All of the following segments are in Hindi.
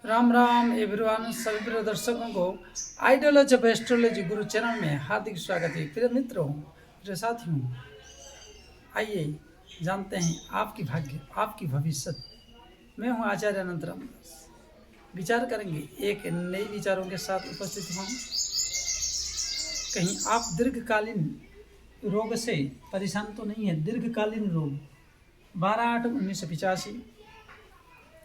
राम राम एवरीवन, सभी प्रिय दर्शकों को ideology of astrology Guru channel में हार्दिक स्वागत है। प्रिय मित्रों, प्रिय साथियों, आइए जानते हैं आपकी भाग्य, आपकी भविष्य। मैं हूं आचार्य अनंत रामदास। विचार करेंगे, एक नए विचारों के साथ उपस्थित हूं। कहीं आप दीर्घकालीन रोग से परेशान तो नहीं है? दीर्घकालीन रोग 12/8/1985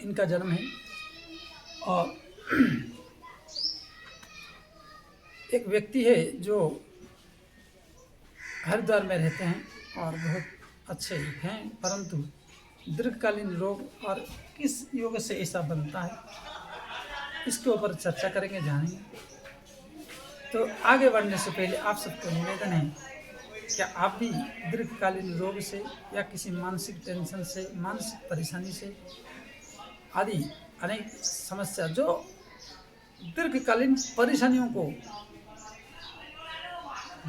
इनका जन्म है और एक व्यक्ति है जो हरिद्वार में रहते हैं और बहुत अच्छे हैं, परंतु दीर्घकालीन रोग और किस योग से ऐसा बनता है, इसके ऊपर चर्चा करेंगे, जानेंगे। तो आगे बढ़ने से पहले आप सबको निवेदन है, क्या आप भी दीर्घकालीन रोग से या किसी मानसिक टेंशन से, मानसिक परेशानी से आदि अनेक समस्या जो दीर्घकालीन परेशानियों को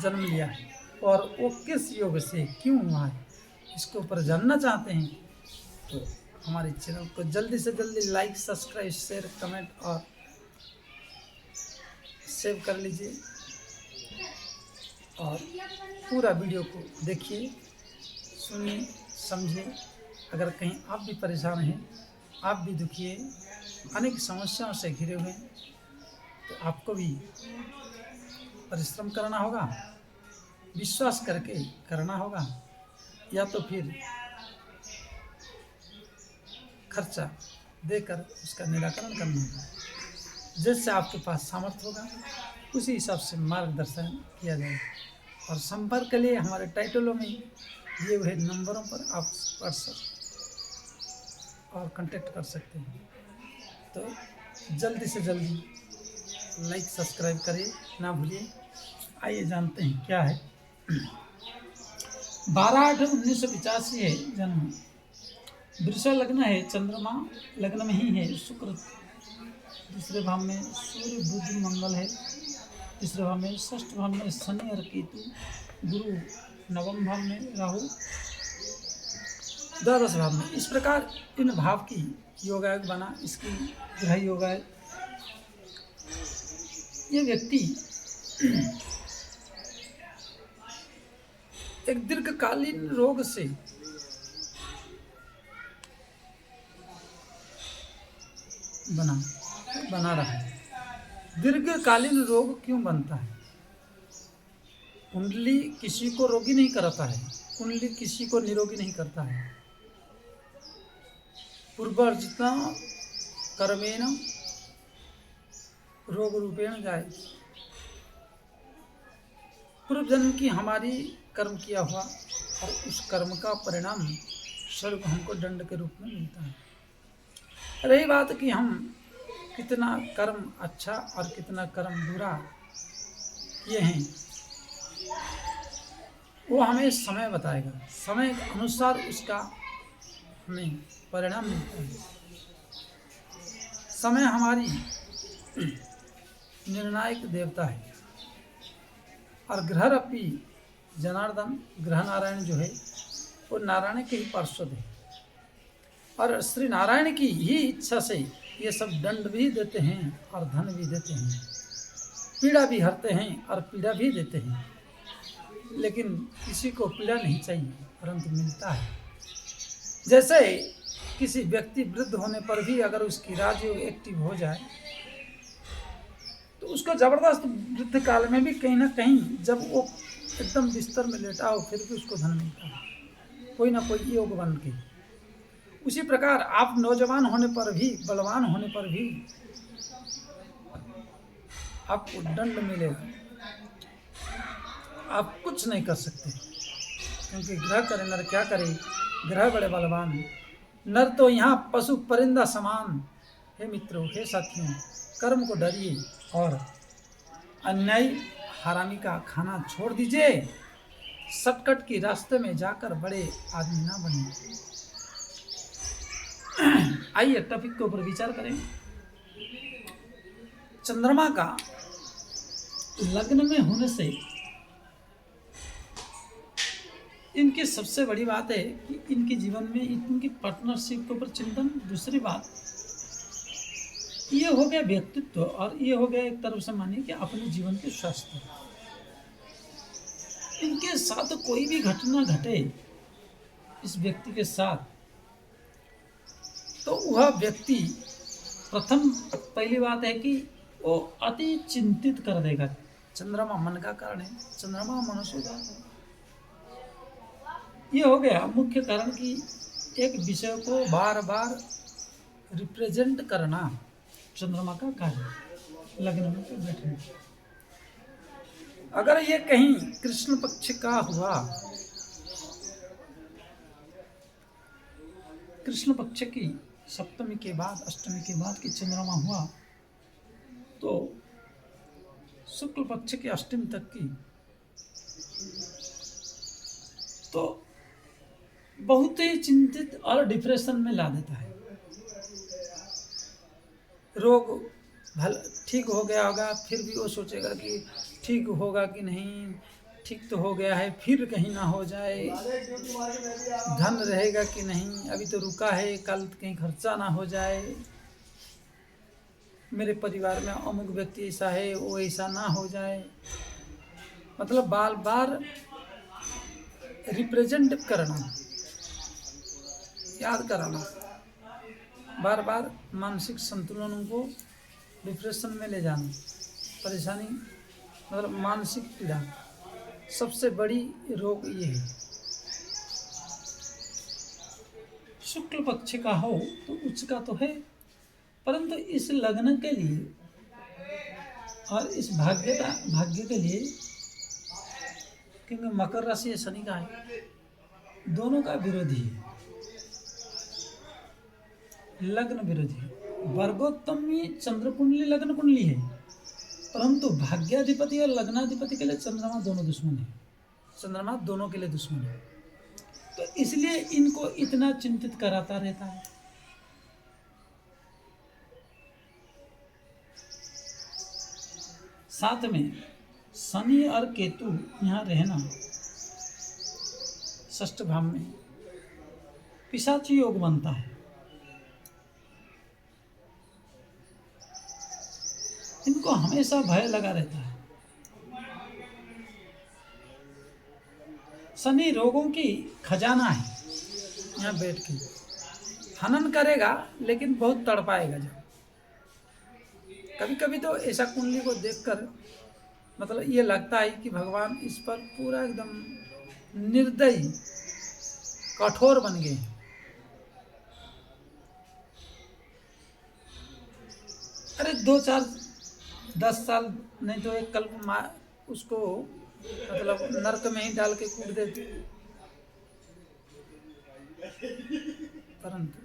जन्म लिया है और वो किस योग से क्यों हुआ है, इसके ऊपर जानना चाहते हैं, तो हमारे चैनल को जल्दी से जल्दी लाइक, सब्सक्राइब, शेयर, कमेंट और सेव कर लीजिए और पूरा वीडियो को देखिए, सुनिए, समझिए। अगर कहीं आप भी परेशान हैं, आप भी दुखी हैं, अनेक समस्याओं से घिरे हुए हैं, तो आपको भी परिश्रम करना होगा, विश्वास करके करना होगा, या तो फिर खर्चा देकर उसका निराकरण करना होगा। जैसे आपके पास सामर्थ्य होगा उसी हिसाब से मार्गदर्शन किया जाएगा। और संपर्क के लिए हमारे टाइटलों में दिए हुए नंबरों पर आप व्हाट्सएप और कांटेक्ट कर सकते हैं। तो जल्दी से जल्दी लाइक, सब्सक्राइब करिए, ना भूलिए। आइए जानते हैं क्या है। 12/8/1985 है जन्म। वृषभ लग्न है, चंद्रमा लग्न में ही है, शुक्र दूसरे भाव में, सूर्य बुध मंगल है तीसरे भाव में, षष्ठ भाव में शनि और केतु, गुरु नवम भाव में, राहु द्वादश भाव में। इस प्रकार इन भाव की योगायोग बना, इसकी ग्रह योगायोग। ये व्यक्ति एक दीर्घकालीन रोग से बना रहा है। दीर्घकालीन रोग क्यों बनता है? कुंडली किसी को रोगी नहीं करता है, कुंडली किसी को निरोगी नहीं करता है। पूर्वर्जित कर्मेण रोग रूपेण जाए। पूर्व जन्म की हमारी कर्म किया हुआ और उस कर्म का परिणाम स्वरूप हमको दंड के रूप में मिलता है। रही बात कि हम कितना कर्म अच्छा और कितना कर्म बुरा किए हैं, वो हमें समय बताएगा। समय के अनुसार उसका हमें परिणाम मिलता है। समय हमारी निर्णायक देवता है और ग्रहरपी जनार्दन, ग्रह नारायण जो है वो नारायण के ही पार्षद है और श्री नारायण की ही इच्छा से ये सब दंड भी देते हैं और धन भी देते हैं, पीड़ा भी हरते हैं और पीड़ा भी देते हैं। लेकिन किसी को पीड़ा नहीं चाहिए, परंतु मिलता है। जैसे किसी व्यक्ति वृद्ध होने पर भी अगर उसकी राजयोग एक्टिव हो जाए तो उसको जबरदस्त वृद्ध काल में भी कहीं ना कहीं जब वो एकदम बिस्तर में लेटा हो फिर भी उसको धन मिलता है, कोई ना कोई योग बन के। उसी प्रकार आप नौजवान होने पर भी, बलवान होने पर भी आपको दंड मिलेगा। आप कुछ नहीं कर सकते, क्योंकि ग्रह करे नर क्या करे, ग्रह बड़े बलवान, नर तो यहाँ पशु परिंदा समान। हे मित्रों, हे साथियों, कर्म को डरिए और अन्याय हरामी का खाना छोड़ दीजिए। शॉर्टकट के रास्ते में जाकर बड़े आदमी ना बने। आइए टॉपिक के ऊपर विचार करें। चंद्रमा का लग्न में होने से इनकी सबसे बड़ी बात है कि इनके जीवन में इनकी पार्टनरशिप के ऊपर चिंतन। दूसरी बात, ये हो गया व्यक्तित्व, और ये हो गया एक तरफ से मानिए कि अपने जीवन के स्वास्थ्य। इनके साथ कोई भी घटना घटे इस व्यक्ति के साथ, तो वह व्यक्ति प्रथम पहली बात है कि वो अति चिंतित कर देगा। चंद्रमा मन का कारण है, चंद्रमा मनुष्य का है। ये हो गया मुख्य कारण कि एक विषय को बार बार रिप्रेजेंट करना चंद्रमा का कार्य, लग्न में बैठने। अगर ये कहीं कृष्ण पक्ष का हुआ, कृष्ण पक्ष की सप्तमी के बाद अष्टमी के बाद की चंद्रमा हुआ, तो शुक्ल पक्ष की अष्टमी तक की, तो बहुत ही चिंतित और डिप्रेशन में ला देता है। रोग भल ठीक हो गया होगा, फिर भी वो सोचेगा कि ठीक होगा कि नहीं, ठीक तो हो गया है, फिर कहीं ना हो जाए, धन रहेगा कि नहीं, अभी तो रुका है, कल कहीं खर्चा ना हो जाए, मेरे परिवार में अमुक व्यक्ति ऐसा है, वो ऐसा ना हो जाए। मतलब बार बार रिप्रेजेंट करना, याद कराना, बार बार मानसिक संतुलन को डिप्रेशन में ले जाना, परेशानी मतलब मानसिक पीड़ा, सबसे बड़ी रोग ये है। शुक्ल पक्ष का हो तो उच्च का तो है, परंतु इस लग्न के लिए और इस भाग्य के लिए, क्योंकि मकर राशि शनि का है, दोनों का विरोधी है, लग्न विरोधी। वर्गोत्तमी चंद्र कुंडली लग्न कुंडली है, परंतु भाग्याधिपति और लग्नाधिपति के लिए चंद्रमा दोनों दुश्मन है, चंद्रमा दोनों के लिए दुश्मन है। तो इसलिए इनको इतना चिंतित कराता रहता है। साथ में शनि और केतु यहाँ रहना षष्ठ भाव में पिशाची योग बनता है। इनको हमेशा भय लगा रहता है। शनि रोगों की खजाना है, यहाँ बैठ के हनन करेगा, लेकिन बहुत तड़पाएगा। जब कभी कभी तो ऐसा कुंडली को देखकर मतलब ये लगता है कि भगवान इस पर पूरा एकदम निर्दयी कठोर बन गए। अरे 2-4-10 साल नहीं तो एक कल्प उसको मतलब नरक में ही डाल के कूट देते, परंतु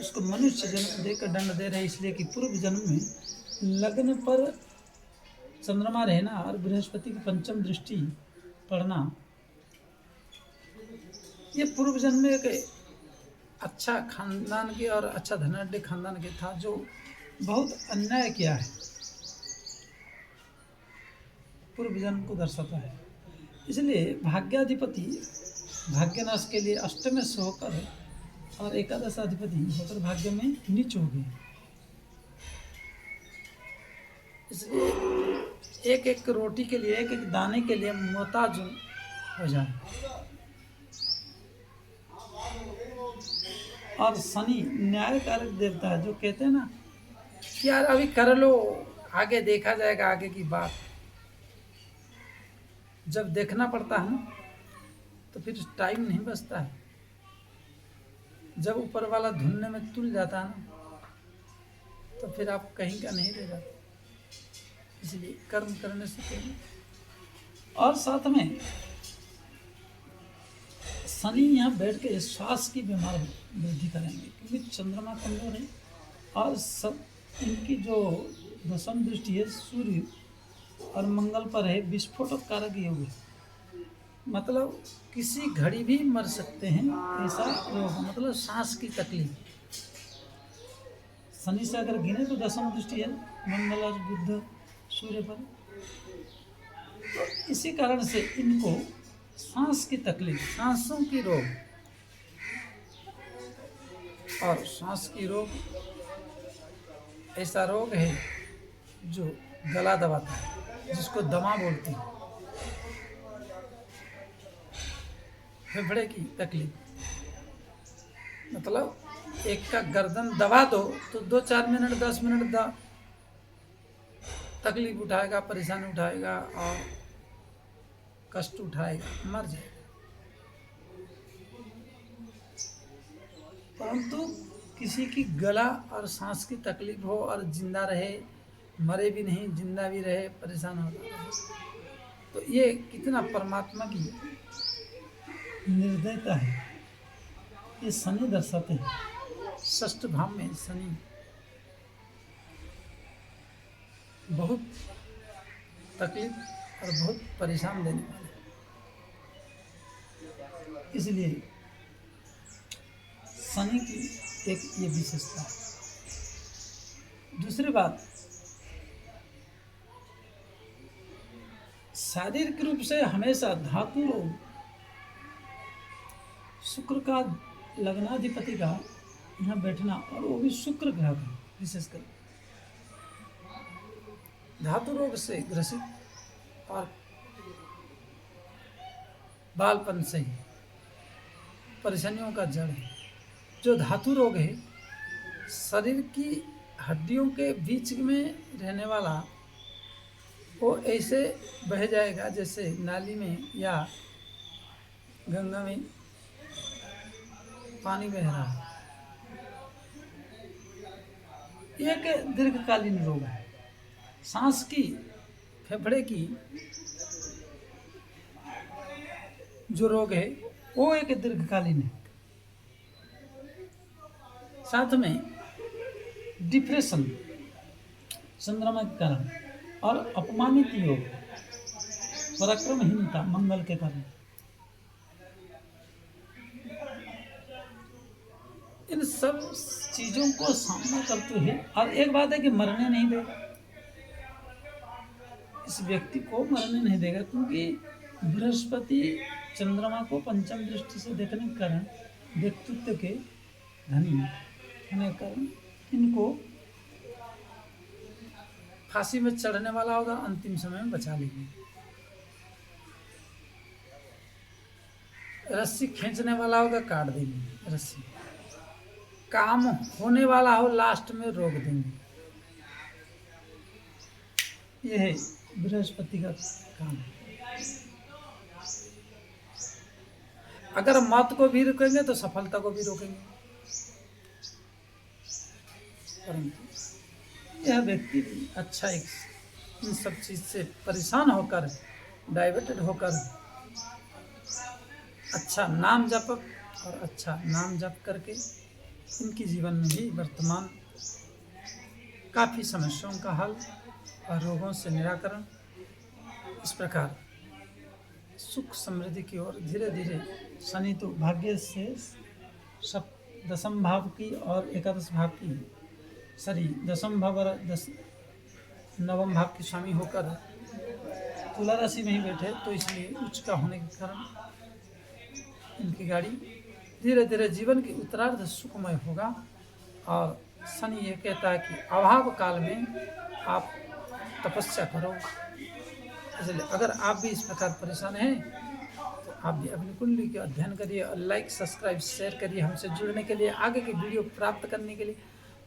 उसको मनुष्य जन्म देकर दंड दे रहे, इसलिए कि पूर्व जन्म में लग्न पर चंद्रमा रहना और बृहस्पति की पंचम दृष्टि पड़ना, ये पूर्व जन्म में एक अच्छा खानदान के और अच्छा धनाढ़ खानदान के था, जो बहुत अन्याय किया है, पूर्व जन्म को दर्शाता है। इसलिए भाग्याधिपति भाग्यनाश के लिए अष्टम से होकर और एकादश अधिपति होकर भाग्य में नीच हो गए। इसलिए एक एक रोटी के लिए, एक एक दाने के लिए मोहताज हो जाए। और शनि न्यायकारक देवता है, जो कहते हैं ना कि यार अभी कर लो, आगे देखा जाएगा, आगे की बात। जब देखना पड़ता है ना, तो फिर टाइम नहीं बचता है। जब ऊपर वाला धुनने में तुल जाता है ना, तो फिर आप कहीं का नहीं रह जाते। इसलिए कर्म करने से पहले, और साथ में शनि यहाँ बैठ के श्वास की बीमार वृद्धि करेंगे, क्योंकि चंद्रमा कमजोर है और सब इनकी जो दशम दृष्टि है सूर्य और मंगल पर है, विस्फोटक कारक योग है। मतलब किसी घड़ी भी मर सकते हैं, ऐसा रोग, मतलब सांस की तकलीफ। शनि से अगर गिने तो दशम दृष्टि है मंगल और बुध सूर्य पर, तो इसी कारण से इनको सांस की तकलीफ, सांसों की रोग, और सांस की रोग ऐसा रोग है जो गला दबाता है, जिसको दमा बोलते हैं। फेफड़े की तकलीफ, मतलब एक का गर्दन दबा दो तो 2-4 मिनट 10 मिनट तकलीफ उठाएगा, परेशानी उठाएगा और कष्ट उठाएगा, मर जाएगा। परंतु किसी की गला और सांस की तकलीफ हो और जिंदा रहे, मरे भी नहीं, जिंदा भी रहे, परेशान होता रहे, तो ये कितना परमात्मा की निर्दयता है, ये शनि दर्शाते हैं। षष्ठ भाव में शनि बहुत तकलीफ और बहुत परेशान देने वाले, इसलिए शनि की एक ये विशेषता है। दूसरी बात, शारीरिक रूप से हमेशा धातु रोग, शुक्र का लग्नाधिपति का यहाँ बैठना, और वो भी शुक्र ग्रह का विशेषकर धातु रोग से ग्रसित और बालपन से ही परेशानियों का जड़ है। जो धातु रोग है, शरीर की हड्डियों के बीच में रहने वाला, वो ऐसे बह जाएगा जैसे नाली में या गंगा में पानी बह रहा है। एक दीर्घकालीन रोग है। सांस की, फेफड़े की जो रोग है वो एक दीर्घकालीन है। साथ में डिप्रेशन चंद्रमा के कारण और अपमानित योग, पराक्रमहीनता मंगल के कारण, इन सब चीजों को सामना करते हुए, और एक बात है कि मरने नहीं देगा, इस व्यक्ति को मरने नहीं देगा, क्योंकि बृहस्पति चंद्रमा को पंचम दृष्टि से देखने के कारण व्यक्तित्व के धनी होने के कारण इनको फांसी में चढ़ने वाला होगा, अंतिम समय में बचा लेंगे। रस्सी खींचने वाला होगा, काट देंगे रस्सी। काम होने वाला हो, लास्ट में रोक देंगे। यह है बृहस्पति का काम। अगर मौत को भी रोकेंगे तो सफलता को भी रोकेंगे। परंतु यह व्यक्ति भी अच्छा इन सब चीज से परेशान होकर, डाइवर्टेड होकर, अच्छा नाम जप और अच्छा नाम जप करके इनके जीवन में भी वर्तमान काफ़ी समस्याओं का हल और रोगों से निराकरण, इस प्रकार सुख समृद्धि की ओर धीरे धीरे शनि तो भाग्य से सब दशम भाव की और एकादश भाव की, सॉरी दशम भाव और नवम भाव के स्वामी होकर तुला राशि में ही बैठे, तो इसलिए उच्च का होने के कारण इनकी गाड़ी धीरे धीरे जीवन की उत्तरार्ध सुखमय होगा। और शनि ये कहता है कि अभाव काल में आप तपस्या करो। इसलिए अगर आप भी इस प्रकार परेशान हैं तो आप भी अपनी कुंडली के अध्ययन करिए और लाइक सब्सक्राइब शेयर करिए। हमसे जुड़ने के लिए, आगे की वीडियो प्राप्त करने के लिए,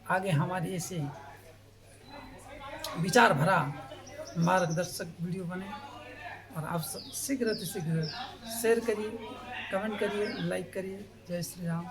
आगे हमारी ऐसे विचार भरा मार्गदर्शक वीडियो बने, और आप सब शीघ्र से शीघ्र शेयर करिए, कमेंट करिए, लाइक करिए। जय श्री राम।